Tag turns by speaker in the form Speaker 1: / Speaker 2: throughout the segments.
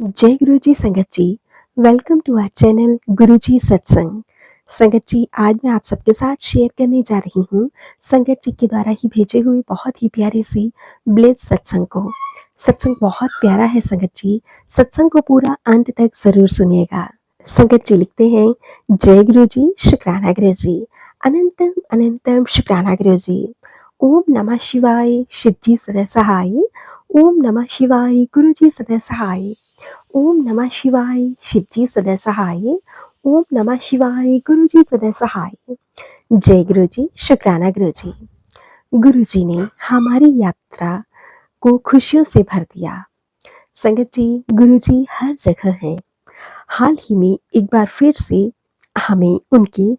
Speaker 1: जय गुरु जी संगत जी। Welcome to our channel गुरु जी सत्संग। संगत जी, आज मैं आप सबके साथ शेयर करने जा रही हूँ संगत जी के द्वारा ही भेजे हुए बहुत ही प्यारे से ब्लेस सत्संग को। सत्संग बहुत प्यारा है संगत जी, सत्संग को पूरा अंत तक जरूर सुनिएगा। संगत जी लिखते हैं, जय गुरु जी, शुक्राना गुरु जी, अनंतम अनंतम शुक्राना गुरु जी। ओम नमः शिवाय, शिव जी सदा सहाय। ओम नमः शिवाय, गुरु जी सदा सहाय। ओम नमः शिवाय, शिव जी सदा सहाय। ओम नमः शिवाय, गुरु जी सदा सहाय। जय गुरु जी, शुक्राना गुरु जी। गुरु जी ने हमारी यात्रा को खुशियों से भर दिया। संगत जी, गुरु जी हर जगह हैं। हाल ही में एक बार फिर से हमें उनके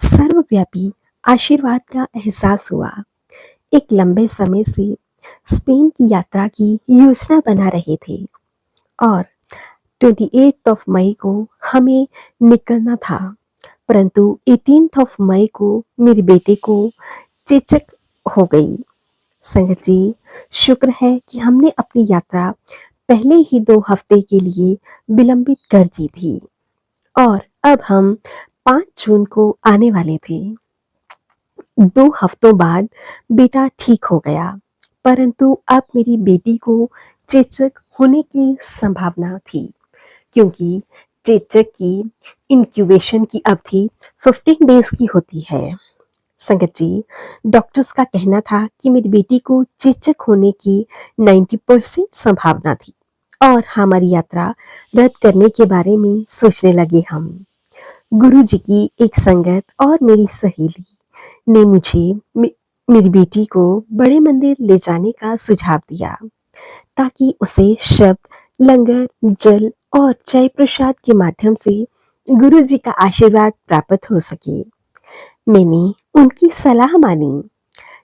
Speaker 1: सर्वव्यापी आशीर्वाद का एहसास हुआ। एक लंबे समय से स्पेन की यात्रा की योजना बना रहे थे और 28 मई को हमें निकलना था, परंतु 18 मई को मेरे बेटे को चेचक हो गई। संगत जी, शुक्र है कि हमने अपनी यात्रा पहले ही 2 हफ्ते के लिए विलंबित कर दी थी और अब हम 5 जून को आने वाले थे। 2 हफ्तों बाद बेटा ठीक हो गया, परंतु अब मेरी बेटी को चेचक होने की संभावना थी, क्योंकि चेचक की इंक्यूबेशन की अवधि 15 डेज की होती है। संगत जी, डॉक्टर्स का कहना था कि मेरी बेटी को चेचक होने की 90% संभावना थी और हमारी यात्रा रद्द करने के बारे में सोचने लगे हम। गुरु जी की एक संगत और मेरी सहेली ने मुझे मेरी बेटी को बड़े मंदिर ले जाने का सुझाव दिया, ताकि उसे शब्द, लंगर, जल और चाय प्रसाद के माध्यम से गुरु जी का आशीर्वाद प्राप्त हो सके। मैंने उनकी सलाह मानी।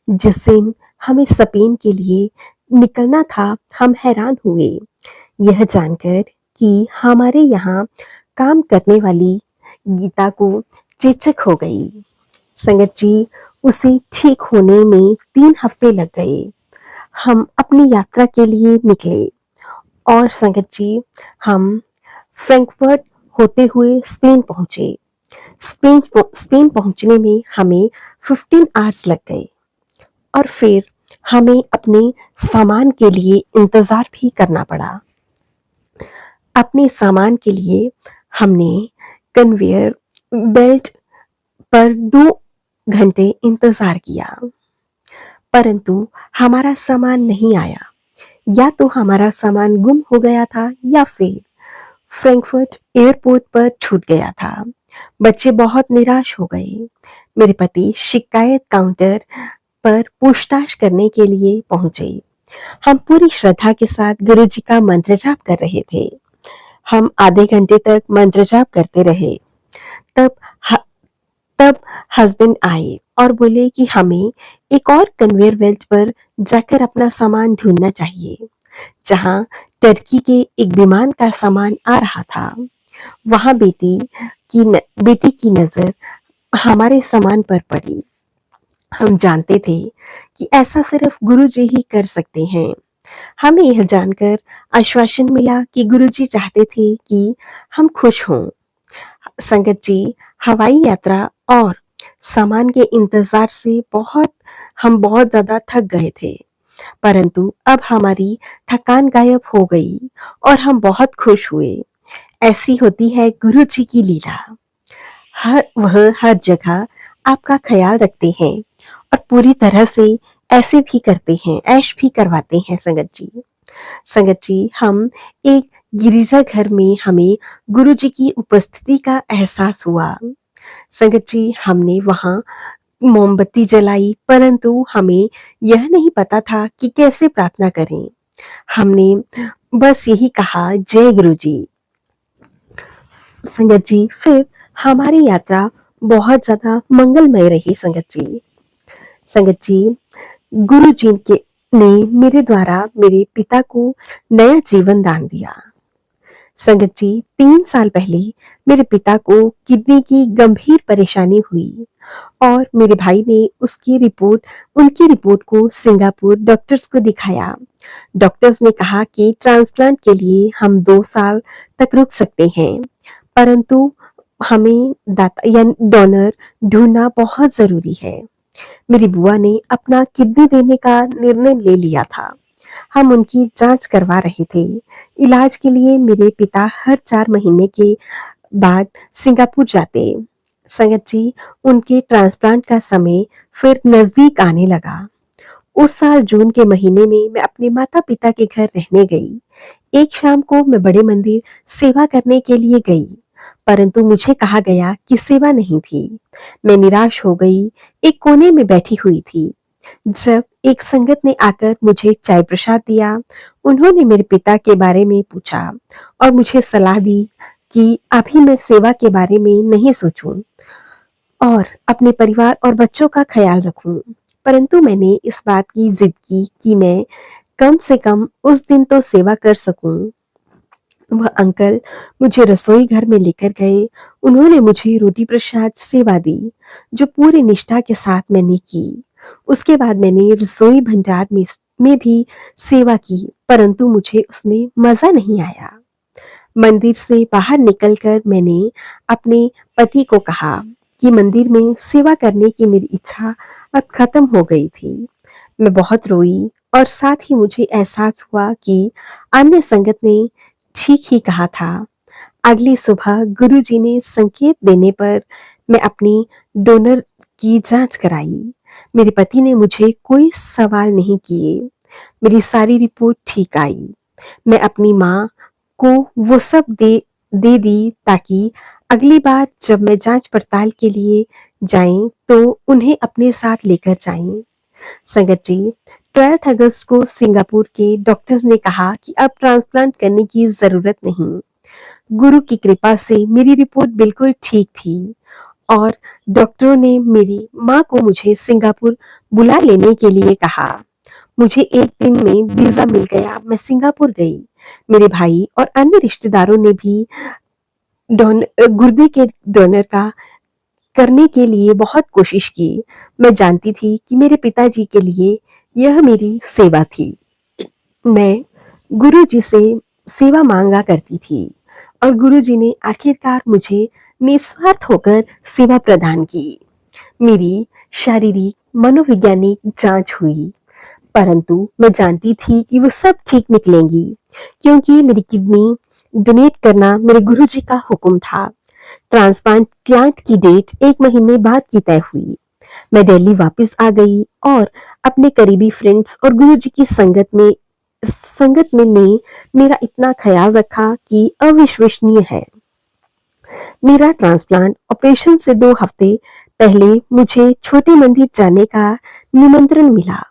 Speaker 1: जिस दिन हमें स्पेन के लिए निकलना था, हम हैरान हुए यह जानकर कि हमारे यहाँ काम करने वाली गीता को चेचक हो गई। संगत जी, उसे ठीक होने में 3 हफ्ते लग गए। हम अपनी यात्रा के लिए निकले और संगत जी, हम फ्रैंकफर्ट होते हुए स्पेन पहुंचे। स्पेन पहुंचने में हमें 15 आवर्स लग गए और फिर हमें अपने सामान के लिए इंतजार भी करना पड़ा। अपने सामान के लिए हमने कन्वेयर बेल्ट पर 2 घंटे इंतजार किया, परंतु हमारा सामान नहीं आया। या तो हमारा सामान गुम हो गया था या फिर फ्रैंकफर्ट एयरपोर्ट पर छूट गया था। बच्चे बहुत निराश हो गए। मेरे पति शिकायत काउंटर पर पूछताछ करने के लिए पहुंचे। हम पूरी श्रद्धा के साथ गुरु जी का मंत्र जाप कर रहे थे। हम आधे घंटे तक मंत्र जाप करते रहे। तब तब हस्बैंड आए और बोले कि हमें एक और कन्वेयर बेल्ट पर जाकर अपना सामान ढूंढना चाहिए। जहां टर्की के एक विमान का सामान आ रहा था, वहां बेटी की नजर हमारे सामान पर पड़ी। हम जानते थे कि ऐसा सिर्फ गुरु जी ही कर सकते हैं। हमें यह जानकर आश्वासन मिला कि गुरु जी चाहते थे कि हम खुश हों। संगत जी, हवाई यात्रा और सामान के इंतजार से हम बहुत ज्यादा थक गए थे, परंतु अब हमारी थकान गायब हो गई और हम बहुत खुश हुए। ऐसी होती है गुरु जी की लीला। वह हर जगह आपका ख्याल रखते हैं और पूरी तरह से ऐसे भी करते हैं, ऐश भी करवाते हैं। संगत जी, हम एक गिरिजा घर में हमें गुरु जी की उपस्थिति का एहसास हुआ। संगत जी, हमने वहां मोमबत्ती जलाई, परंतु हमें यह नहीं पता था कि कैसे प्रार्थना करें। हमने बस यही कहा, जय गुरु जी। संगत जी, फिर हमारी यात्रा बहुत ज्यादा मंगलमय रही। संगत जी, गुरु जी ने मेरे द्वारा मेरे पिता को नया जीवन दान दिया। संगत जी, 3 साल पहले मेरे पिता को किडनी की गंभीर परेशानी हुई और मेरे भाई ने उनकी रिपोर्ट को सिंगापुर डॉक्टर्स को दिखाया। डॉक्टर्स ने कहा कि ट्रांसप्लांट के लिए हम 2 साल तक रुक सकते हैं, परंतु हमें दाता या डोनर ढूंढना बहुत जरूरी है। मेरी बुआ ने अपना किडनी देने का निर्णय ले लिया था। हम उनकी जांच करवा रहे थे। इलाज के लिए मेरे पिता हर 4 महीने के बाद सिंगापुर जाते। संगत जी, उनके ट्रांसप्लांट का समय फिर नजदीक आने लगा। उस साल जून के महीने में मैं अपने माता पिता के घर रहने गई। एक शाम को मैं बड़े मंदिर सेवा करने के लिए गई, परंतु मुझे कहा गया कि सेवा नहीं थी। मैं निराश हो गई, एक कोने में बैठी हुई थी। जब एक संगत ने आकर मुझे चाय प्रसाद दिया, उन्होंने मेरे पिता के बारे में पूछा और मुझे सलाह दी कि अभी मैं सेवा के बारे में नहीं सोचूं और अपने परिवार और बच्चों का ख्याल रखूं। परंतु मैंने इस बात की जिद की कि मैं कम से कम उस दिन तो सेवा कर सकूं। वह अंकल मुझे रसोई घर में लेकर गए। उन्होंने मुझे रोटी प्रसाद सेवा दी, जो पूरी निष्ठा के साथ मैंने की। उसके बाद मैंने रसोई भंडार में भी सेवा की, परंतु मुझे उसमें मजा नहीं आया। मंदिर से बाहर निकलकर मैंने अपने पति को कहा कि मंदिर में सेवा करने की मेरी इच्छा अब खत्म हो गई थी। मैं बहुत रोई और साथ ही मुझे एहसास हुआ कि अन्य संगत ने ठीक ही कहा था। अगली सुबह गुरुजी ने संकेत देने पर मैं अपनी डोनर की जांच कराई। मेरे पति ने मुझे कोई सवाल नहीं किए। मेरी सारी रिपोर्ट ठीक आई। मैं अपनी माँ को वो सब दे दी ताकि अगली बार जब मैं जांच पड़ताल के लिए जाएं तो उन्हें अपने साथ लेकर जाएं। संगत जी, 12 अगस्त को सिंगापुर के डॉक्टर्स ने कहा कि अब ट्रांसप्लांट करने की जरूरत नहीं। गुरु की कृपा से मेरी रिपोर्ट बिल्कुल ठीक थी और डॉक्टरों ने मेरी माँ को मुझे सिंगापुर बुला लेने के लिए कहा। मुझे एक दिन में वीजा मिल गया। मैं सिंगापुर गई। मेरे भाई और अन्य रिश्तेदारों ने भी गुर्दे के डोनर का करने के लिए बहुत कोशिश की। मैं जानती थी कि मेरे पिताजी के लिए यह मेरी सेवा थी। मैं गुरुजी से सेवा मांगा करती थी और गुरुजी ने आखिरकार मुझे निस्वार्थ होकर सेवा प्रदान की। मेरी शारीरिक मनोवैज्ञानिक जांच हुई, परंतु मैं जानती थी कि वो सब ठीक निकलेंगी, क्योंकि मेरी किडनी डोनेट करना मेरे गुरुजी का हुक्म था। ट्रांसप्लांट की डेट 1 महीने बाद की तय हुई। मैं दिल्ली वापस आ गई और अपने करीबी फ्रेंड्स और गुरुजी की संगत में ने मेरा इतना ख्याल रखा कि अविश्वसनीय है। मेरा ट्रांसप्लांट ऑपरेशन से 2 हफ्ते पहले मुझे छोटे मंदिर जाने का निमंत्रण मिला।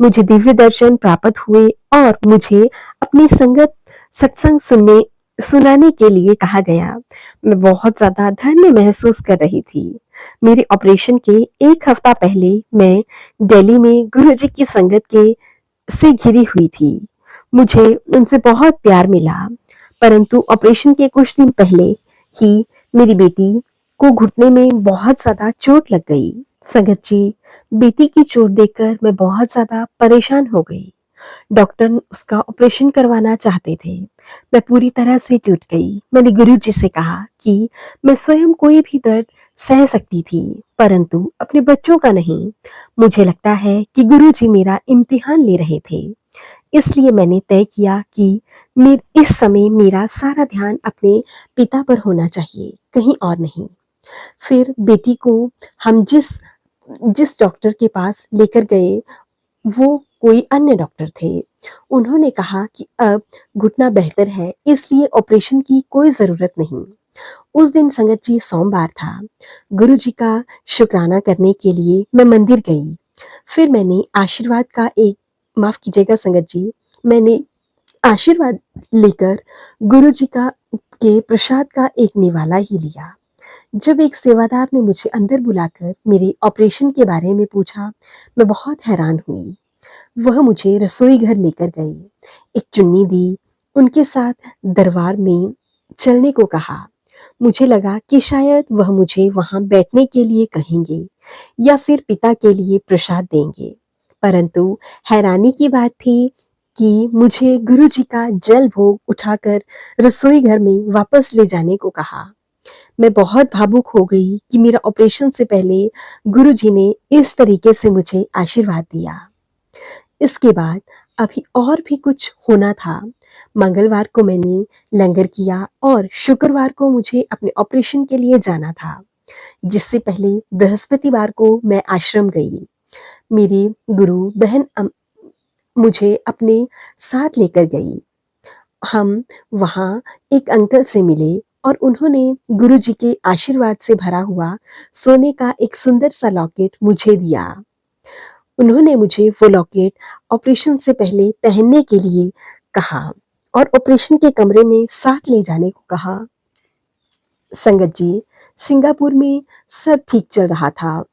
Speaker 1: मुझे दिव्य दर्शन प्राप्त हुए और मुझे अपनी सत्संग सुनाने के लिए कहा गया। मैं बहुत ज्यादा धन्य महसूस कर रही थी। मेरे ऑपरेशन के 1 हफ्ता पहले मैं दिल्ली में गुरुजी की संगत के से घिरी हुई थी। मुझे उनसे बहुत प्यार मिला, परंतु ऑपरेशन के कुछ दिन पहले ही मेरी बेटी को घुटने में बहुत ज्यादा चोट लग गई। संगत जी, बेटी की चोट देखकर मैं बहुत ज्यादा परेशान हो गई। डॉक्टर उसका ऑपरेशन करवाना चाहते थे। मैं पूरी तरह से टूट गई। मैंने गुरुजी से कहा कि मैं स्वयं कोई भी दर्द सह सकती थी, परंतु अपने बच्चों का नहीं। मुझे लगता है कि गुरुजी मेरा इम्तिहान ले रहे थे, इसलिए मैंने तय किया कि इस समय मेरा सारा ध्यान अपने पिता पर होना चाहिए, कहीं और नहीं। फिर बेटी को हम जिस जिस डॉक्टर के पास लेकर गए, वो कोई अन्य डॉक्टर थे। उन्होंने कहा कि अब घुटना बेहतर है, इसलिए ऑपरेशन की कोई जरूरत नहीं। उस दिन संगत जी सोमवार था। गुरुजी का शुक्राना करने के लिए मैं मंदिर गई। फिर मैंने माफ कीजिएगा संगत जी, मैंने आशीर्वाद लेकर गुरुजी के प्रसाद का एक निवाला ही लिया। जब एक सेवादार ने मुझे अंदर बुलाकर मेरे ऑपरेशन के बारे में पूछा, मैं बहुत हैरान हुई। वह मुझे रसोई घर लेकर गए, एक चुन्नी दी, उनके साथ दरबार में चलने को कहा। मुझे लगा कि शायद वह मुझे वहां बैठने के लिए कहेंगे या फिर पिता के लिए प्रसाद देंगे, परंतु हैरानी की बात थी कि मुझे गुरुजी का जल भोग उठाकर रसोई घर में वापस ले जाने को कहा। मैं बहुत भावुक हो गई कि मेरा ऑपरेशन से पहले गुरुजी ने इस तरीके से मुझे आशीर्वाद दिया। इसके बाद अभी और भी कुछ होना था। मंगलवार को मैंने लंगर किया और शुक्रवार को मुझे अपने ऑपरेशन के लिए जाना था, जिससे पहले बृहस्पतिवार को मैं आश्रम गई। मेरी गुरु बहन मुझे अपने साथ लेकर गई। हम वहाँ एक अंकल से मिले और उन्होंने गुरुजी के आशीर्वाद से भरा हुआ सोने का एक सुंदर सा लॉकेट मुझे दिया। उन्होंने मुझे वो लॉकेट ऑपरेशन से पहले पहनने के लिए कहा और ऑपरेशन के कमरे में साथ ले जाने को कहा। संगत जी, सिंगापुर में सब ठीक चल रहा था।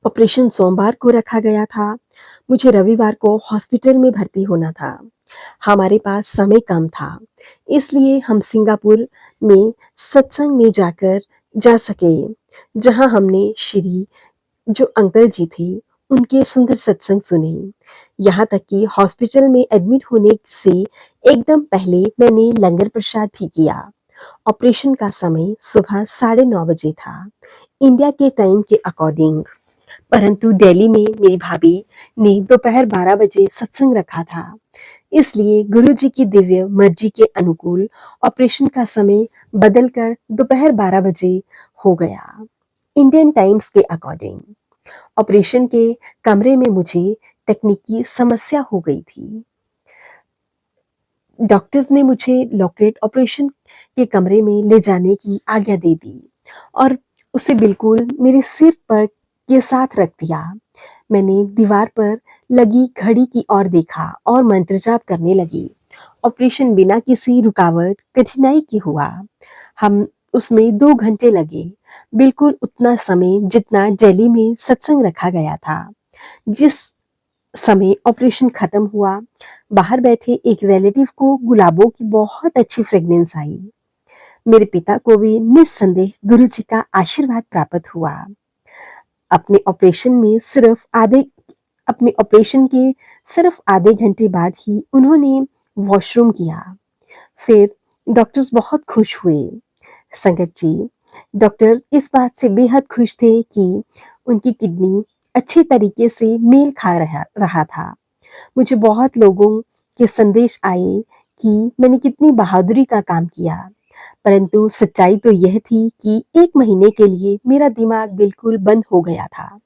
Speaker 1: ऑपरेशन सोमवार को रखा गया था। मुझे रविवार को हॉस्पिटल में भर्ती होना था। हमारे पास समय कम था, इसलिए हम सिंगापुर में सत्संग में जा सके, जहां हमने श्री जो अंकल जी थे उनके सुंदर सत्संग सुने। यहाँ तक कि हॉस्पिटल में एडमिट होने से एकदम पहले मैंने लंगर प्रसाद भी किया। ऑपरेशन का समय सुबह 9:30 बजे था, इंडिया के टाइम के अकॉर्डिंग, परंतु दिल्ली में मेरी भाभी ने दोपहर 12 बजे सत्संग रखा था, इसलिए गुरुजी की दिव्य मर्जी के अनुकूल ऑपरेशन का समय बदलकर दोपहर 12 बजे हो गया, इंडियन टाइम्स के अकॉर्डिंग। ऑपरेशन के कमरे में मुझे तकनीकी समस्या हो गई थी। डॉक्टर्स ने मुझे लॉकेट ऑपरेशन के कमरे में ले जाने की आज्ञा दे दी और उसे बिल्कुल मेरे सिर पर के साथ रख दिया। मैंने दीवार पर लगी घड़ी की ओर देखा और मंत्र जाप करने लगी। ऑपरेशन बिना किसी रुकावट कठिनाई के हुआ। हम उसमें 2 घंटे लगे, बिल्कुल उतना समय जितना दिल्ली में सत्संग रखा गया था। जिस समय ऑपरेशन खत्म हुआ, बाहर बैठे एक रिलेटिव को गुलाबों की बहुत अच्छी फ्रेग्रेंस आई। मेरे पिता को भी निस्संदेह गुरुजी का आशीर्वाद प्राप्त हुआ। अपने ऑपरेशन के सिर्फ आधे घंटे बाद ही उन्होंने वॉशरूम किया। फिर डॉक्टर्स बहुत खुश हुए। संगत जी, डॉक्टर्स इस बात से बेहद खुश थे कि उनकी किडनी अच्छे तरीके से मेल खा रहा था। मुझे बहुत लोगों के संदेश आए कि मैंने कितनी बहादुरी का काम किया, परंतु सच्चाई तो यह थी कि 1 महीने के लिए मेरा दिमाग बिल्कुल बंद हो गया था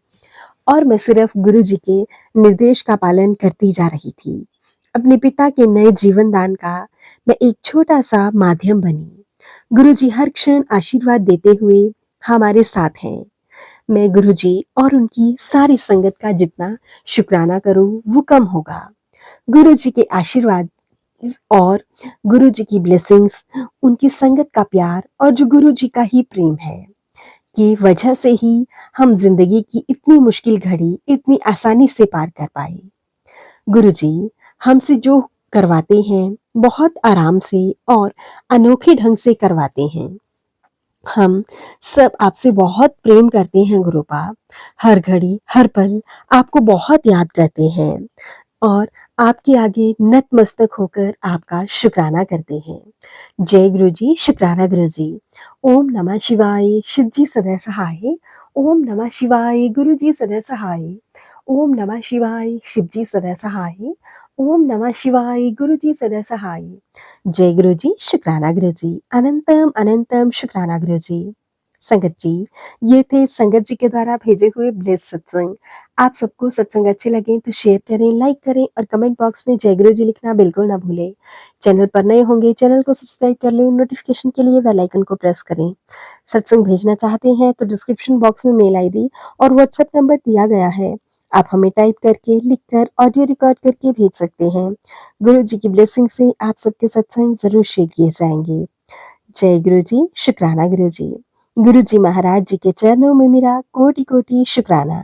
Speaker 1: और मैं सिर्फ गुरुजी के निर्देश का पालन करती जा रही थी। अपने पिता के नए जीवन दान का मैं एक छोटा सा माध्यम बनी। गुरुजी हर क्षण आशीर्वाद देते हुए हमारे साथ हैं। मैं गुरुजी और उनकी सारी संगत का जितना शुक्राना करूं वो कम होगा। गुरुजी के आशीर्वाद और गुरुजी की ब्लेसिंग्स, उनकी संगत का प्यार और जो गुरुजी का ही प्रेम है की वजह से ही हम जिंदगी की इतनी मुश्किल घड़ी इतनी आसानी से पार कर पाए। गुरुजी हमसे जो करवाते हैं बहुत आराम से और अनोखे ढंग से करवाते हैं। हम सब आपसे बहुत प्रेम करते हैं गुरुपा। हर घड़ी हर पल आपको बहुत याद करते हैं और आपके आगे नतमस्तक होकर आपका शुक्राना करते हैं। जय गुरुजी, शुक्राना गुरुजी। ओम नमः शिवाय, शिव जी सदा सहाय। ओम नमः शिवाय, गुरुजी सदा सहाय। ओम नमः शिवाय, शिव जी सदा सहाय। ओम नमः शिवाय, गुरुजी सदा सहाय। जय गुरुजी, शुक्राना गुरुजी। अनंतम अनंतम शुक्राना गुरुजी। संगत जी, ये थे संगत जी के द्वारा भेजे हुए ब्लेस सत्संग। आप सबको सत्संग अच्छे लगे तो शेयर करें, लाइक करें और कमेंट बॉक्स में जय गुरु जी लिखना बिल्कुल ना भूलें। चैनल पर नए होंगे, चैनल को सब्सक्राइब कर लें, नोटिफिकेशन के लिए बेल आइकन को प्रेस करें। सत्संग भेजना चाहते हैं तो डिस्क्रिप्शन बॉक्स में मेल आईडी और व्हाट्सएप नंबर दिया गया है। आप हमें टाइप करके, लिखकर, ऑडियो रिकॉर्ड करके भेज सकते हैं। गुरु जी की ब्लेसिंग से आप सबके सत्संग जरूर शेयर किए जाएंगे। जय गुरु जी, शुक्राना गुरु जी। गुरु जी महाराज जी के चरणों में मेरा कोटि कोटि शुक्राना।